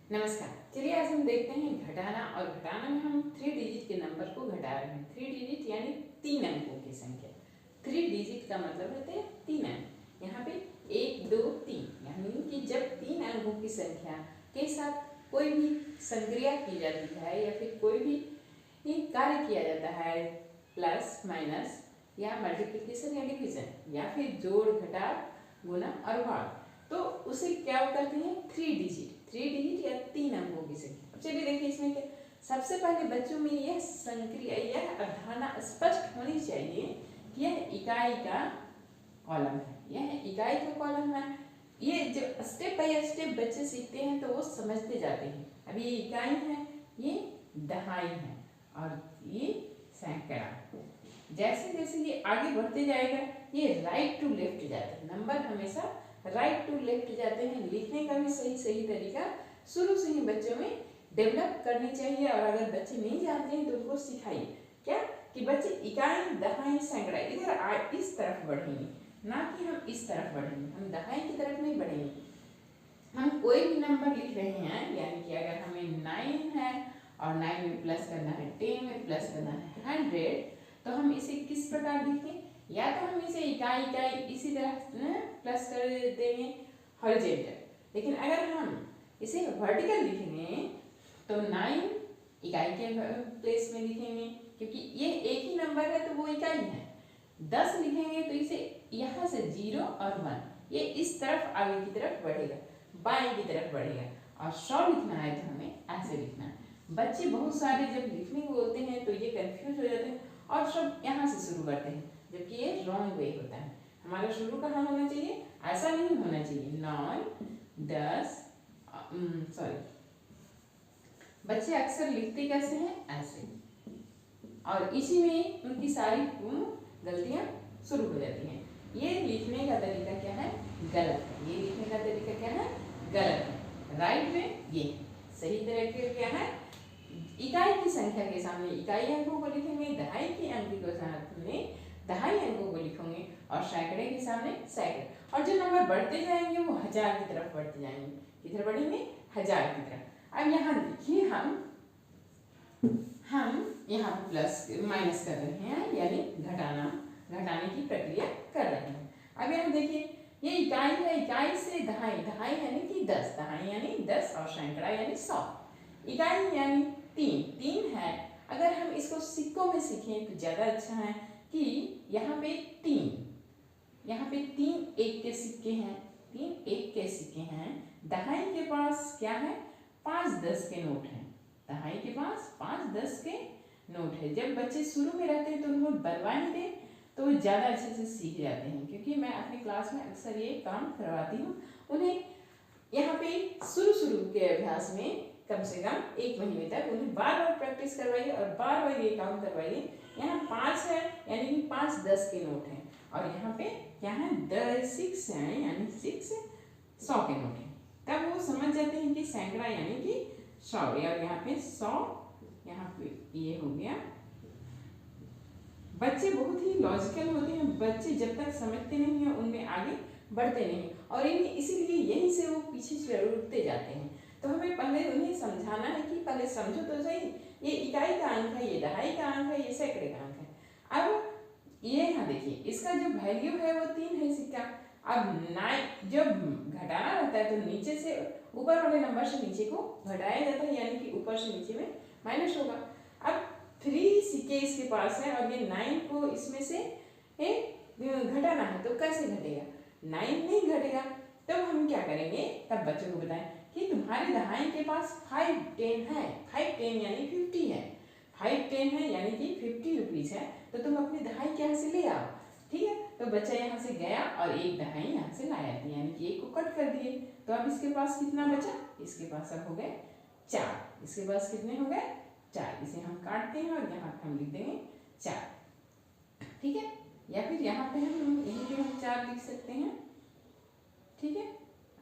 नमस्कार। चलिए आज हम देखते हैं घटाना। और घटाना में हम 3 डिजिट के नंबर को घटा रहे हैं। 3 डिजिट यानी 3 अंकों की संख्या। 3 डिजिट का मतलब होता है 3 अंक। यहाँ पे 1 2 3 यानी कि जब 3 अंकों की संख्या के साथ कोई भी संक्रिया की जाती है या फिर कोई भी कार्य किया जाता है, प्लस माइनस या मल्टीप्लिकेशन या डिवीजन या फिर जोड़ घटाव गुणा और भाग, तो उसे क्या करते हैं 3 डिजिट या 3 अंकों की संख्या। अब चलिए देखिए इसमें क्या। सबसे पहले बच्चों में यह संक्रिया यह अवधारणा स्पष्ट होनी चाहिए कि यह इकाई का कॉलम है, यह इकाई का कॉलम है। ये जो स्टेप बाय स्टेप बच्चे सीखते हैं तो वो समझते जाते हैं। अब ये इकाई है, ये दहाई है और ये सैकड़ा। जैसे जैसे ये आगे बढ़ते जाएगा ये राइट टू लेफ्ट जाते हैं, नंबर हमेशा राइट टू लेफ्ट जाते हैं। लिखने का भी सही तरीका शुरू से ही बच्चों में डेवलप करनी चाहिए। और अगर बच्चे नहीं जानते हैं तो उनको सिखाइए क्या कि बच्चे इकाई दहाई सैकड़ा इधर इस तरफ बढ़ेंगे, ना कि हम इस तरफ बढ़ेंगे। हम दहाई की तरफ नहीं बढ़ेंगे। हम कोई भी नंबर लिख रहे हैं, यानी कि अगर हमें 9 है और 9 में प्लस करना है, 10 में प्लस करना है 100, तो हम इसे किस प्रकार लिखें? या तो हम इसे इकाई इसी तरह प्लस कर देंगे हॉरिजॉन्टल, लेकिन अगर हम इसे वर्टिकल लिखेंगे तो 9 इकाई के प्लेस में लिखेंगे, क्योंकि ये एक ही नंबर है तो वो इकाई है। 10 लिखेंगे तो इसे यहाँ से 0 और 1 ये इस तरफ आगे की तरफ बढ़ेगा, बाएं की तरफ बढ़ेगा। और 100 लिखना है तो हमें ऐसे लिखना है। बच्चे बहुत सारे जब लिखने बोलते हैं तो ये कंफ्यूज हो जाते हैं और सब यहाँ से शुरू करते हैं, जबकि ये रॉन्ग वे होता है। हमारा शुरू कहाँ होना चाहिए? ऐसा नहीं होना चाहिए। 9 10 सॉरी, बच्चे अक्सर लिखते कैसे हैं? ऐसे, और इसी में उनकी सारी गलतियाँ शुरू हो जाती हैं। ये लिखने का तरीका क्या है? गलत है। ये लिखने का तरीका क्या है? गलत है। राइट में ये सही तरीका क्या है? इकाई की संख्या के सामने इकाई अंकों को लिखेंगे, दहाई के अंक के सामने दहाई अंकों को लिखेंगे और सैकड़े के सामने सैकड़े। और जो नंबर बढ़ते जाएंगे वो 1000 की तरफ बढ़ते जाएंगे। किधर बढ़ेंगे? 1000 की तरफ। अब यहाँ देखिए हम यहाँ प्लस माइनस कर रहे हैं, यानी घटाने की प्रक्रिया कर रहे हैं। अब यहाँ देखिए ये इकाई है, इकाई से दहाई यानी कि 10, दहाई यानी 10 और सैकड़ा यानी 100। इकाई यानी 3 है। अगर हम इसको सिक्कों में सीखें तो ज़्यादा अच्छा है कि यहाँ पे 3 1 के सिक्के हैं, 3 1 के सिक्के हैं। दहाई के पास क्या है? 5 10 के नोट हैं। दहाई के पास 5 10 के नोट है। जब बच्चे शुरू में रहते हैं तो उनको बनवाने दें तो ज़्यादा अच्छे से सीख जाते हैं, क्योंकि मैं अपनी क्लास में अक्सर ये काम करवाती हूँ उन्हें। यहाँ पे शुरू के अभ्यास में कम से कम 1 महीने तक उन्हें बार प्रैक्टिस करवाइए और बार ये काम करवाइए। यहाँ 5 है यानी कि 5 10 के नोट हैं, और यहाँ पे क्या है? 6 है यानी 6 100 के नोट हैं। तब वो समझ जाते हैं कि सैकड़ा यानी कि 100। और यहाँ पे 100, यहाँ पे ये हो गया। बच्चे बहुत ही लॉजिकल होते हैं। बच्चे जब तक समझते नहीं हैं उनमें आगे बढ़ते नहीं, और इसीलिए यहीं से वो पीछे छूटते जाते हैं। तो हमें पहले उन्हें समझाना है कि पहले समझो तो सही, ये इकाई का अंक है, ये दहाई का अंक है, ये सैकड़े का अंक है। अब ये यहाँ देखिए इसका जो वैल्यू है वो 3 है सिक्का। अब 9 जब घटाना रहता है तो नीचे से ऊपर वाले नंबर से नीचे को घटाया जाता है, यानी कि ऊपर से नीचे में माइनस होगा। अब 3 सिक्के इसके पास है और ये 9 को इसमें से घटाना है, तो कैसे घटेगा? 9 नहीं घटेगा। तब हम क्या करेंगे? तब बच्चों को बताएं कि तुम्हारे दहाई के पास 5 10 है, 5 10 यानी 50 है, 5 10 है यानी कि 50 रुपीज़ है, तो तुम अपनी दहाई यहाँ से ले आओ। ठीक है, तो बच्चा यहाँ से गया और एक दहाई यहाँ से लाया, यानी कि 1 को कट कर दिए। तो अब इसके पास कितना बचा? इसके पास अब हो गए 4। इसके पास कितने हो गए? 4। इसे हम काटते हैं और यहाँ पे हम लिख देंगे 4। ठीक है, या फिर यहाँ पे हम यहीं पे हम 4 लिख सकते हैं। ठीक है,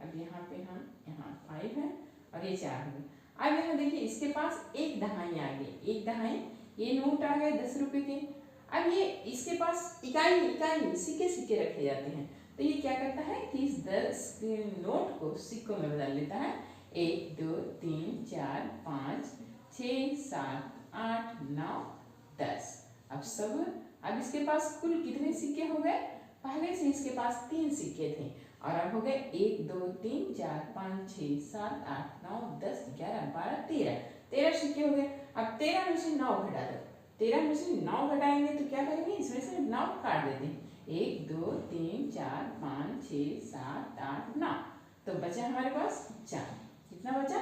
अब यहाँ पे हम यहाँ 5 है और ये 4 है। अब यहाँ देखिए इसके पास एक दहाई आ गई, एक दहाई ये नोट आ गए 10 रुपये के। अब ये इसके पास इकाई सिक्के रखे जाते हैं, तो ये क्या करता है कि इस 10 नोट को सिक्कों में बदल लेता है, 1 2 3 4 5 6 7 8 9 10। अब इसके पास कुल कितने सिक्के हो गए? पहले से इसके पास 3 सिक्के थे और अब हो गए 1 2 3 4 5 6 7 8 9 10 11 12 13 सिक्के हो गए। अब 13 में से 9 घटा दो। 13 में से 9 घटाएंगे तो क्या करेंगे? इसमें से 9 काट देते हैं। 1 2 3 4 5 6 7 8 9। तो बचा हमारे पास 4। कितना बचा?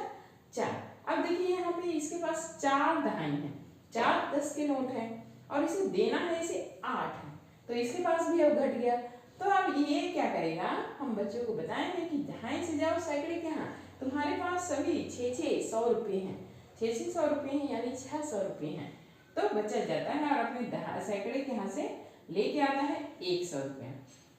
4। अब देखिए यहाँ पे इसके पास 4 दहाई हैं, 4 10 के नोट हैं और इसे देना है, इसे 8 है, तो इसके पास भी अब घट गया। तो अब ये क्या करेगा? हम बच्चों को बताएंगे कि दहाई से जाओ सैकड़े के यहाँ। तुम्हारे पास सभी 6-6 100 रुपये हैं, 6-6 100 रुपये हैं, यानी 600 रुपये हैं। तो बच्चा जाता है और अपने सैकड़े के यहाँ से लेके आता है 100 रुपया।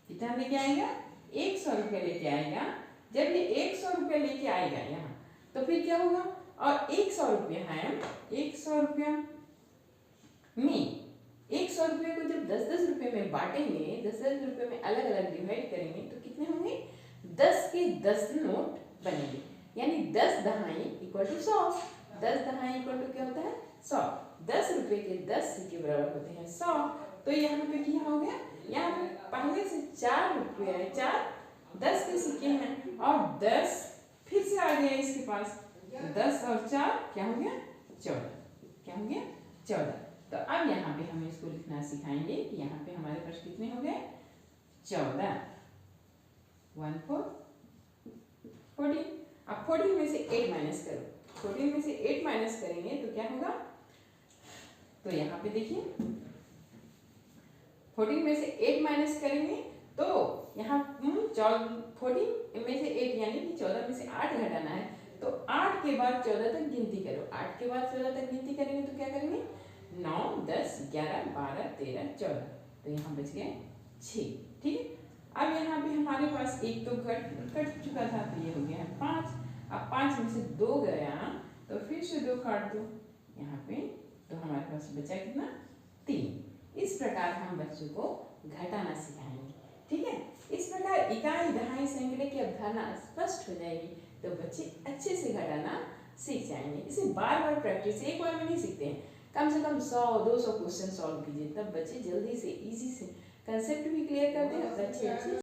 कितना लेके आएगा? 100 रुपया लेके आएगा। जब ये 100 रुपया लेके आएगा यहाँ, तो फिर क्या होगा? और 100 रुपया है, 100 रुपया में 100 रुपये को जब 10-10 रुपये में बांटेंगे, 10-10 रुपये में अलग अलग डिवाइड करेंगे, तो कितने होंगे? 10 के 10 नोट बनेंगे, यानी 10 दहाई इक्वल टू 100। 10 दहाई इक्वल टू क्या होता है? 100। 10 रुपये के 10 सिक्के बराबर होते हैं 100। तो यहाँ पे क्या हो गया? यहाँ पे पहले से 4 रुपये 4 10 के सिक्के हैं और 10 फिर से आ गया इसके पास। 10 और 4 क्या हो गया? 14। क्या हो गया? 14। तो अब यहाँ पे हम इसको लिखना सिखाएंगे कि यहाँ पे हमारे पास कितने हो गए? 14। 1 4 14। अब 14 में से 8 माइनस करो। 14 में से 8 माइनस करेंगे तो क्या होगा? तो यहाँ पे देखिए 14 में से 8 माइनस करेंगे तो यहाँ 14 में से 8 यानी कि 14 में से 8 घटाना है। तो 8 के बाद 14 तक गिनती करो। 8 के बाद 14 तक गिनती करेंगे तो क्या करेंगे? 9 10 11 12 13 14। तो यहाँ बच गए 6। ठीक है। अब यहाँ पे हमारे पास एक तो कट चुका था, तो ये हो गया है 5। अब 5 में से 2 गया तो फिर से 2 काट दो यहाँ पे, तो हमारे पास बचा कितना? 3। इस प्रकार हम बच्चों को घटाना सिखाएंगे। ठीक है। इस प्रकार इकाई दहाई सैकड़े की अवधारणा स्पष्ट हो जाएगी तो बच्चे अच्छे से घटाना सीख जाएंगे। इसे बार बार प्रैक्टिस, एक बार में नहीं सीखते हैं, कम से कम 100-200 क्वेश्चन सॉल्व कीजिए, तब बच्चे जल्दी से इजी से कंसेप्ट भी क्लियर करते हैं और अच्छे